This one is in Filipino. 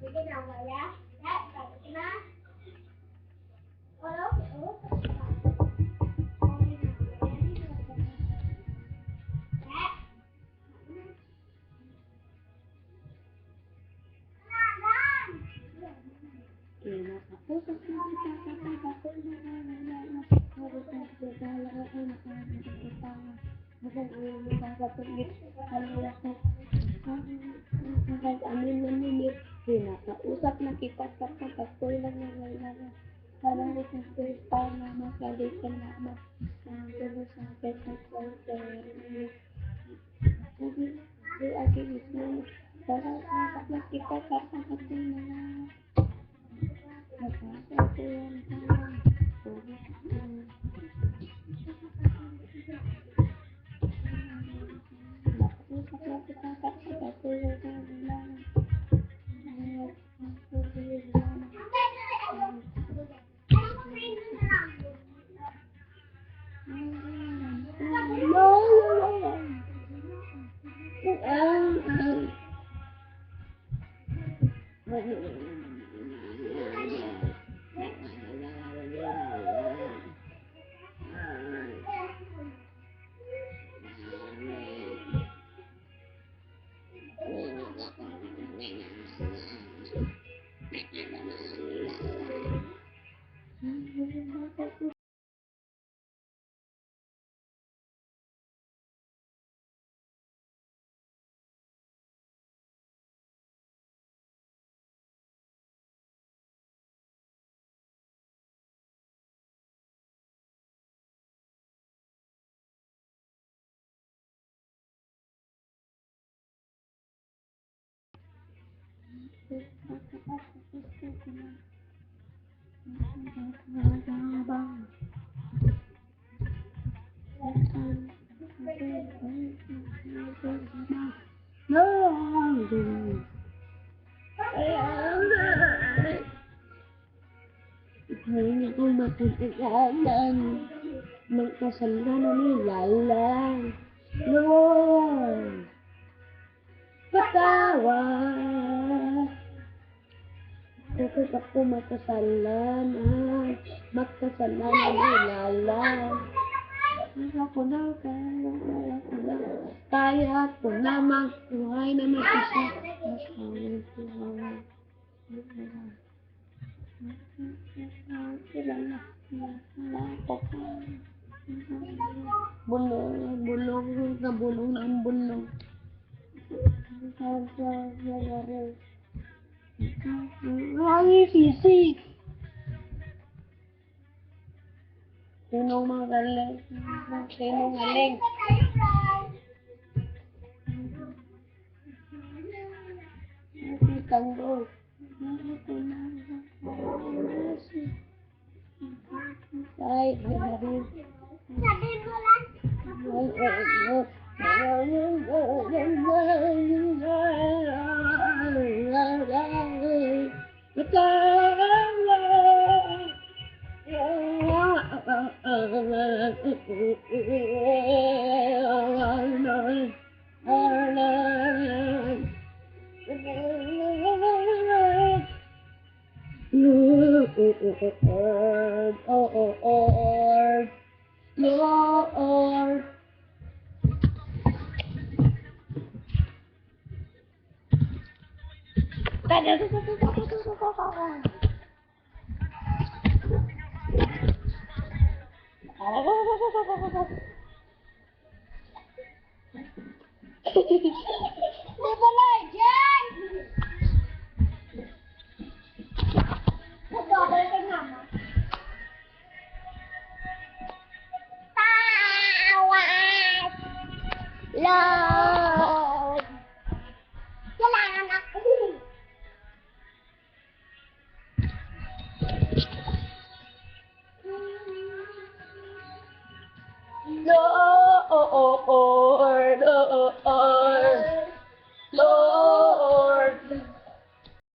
Sige nào vậy á? Dạ, vậy đó. Ôi đó, Nakausap na kita sa pagkakoy lang na parang nagkakita na magalitan na nagkakita sa akin sa center. Di aking isang parang nakakita sa pagkakoy na nakakita yan parang nakausap na kita sa pagkakoy na Hindi ko mapagkakaalam magkasalanan nila lang noon patawad bakit ako magkasalanan nila lang kaya ko na magbuhay na mag-isa bulong ng bulong. Ay, sisi. Sinong magaling? Sinong galing? Tanggol. Ay, harin. sabi mo lang. Lord. Di ba, Elijah?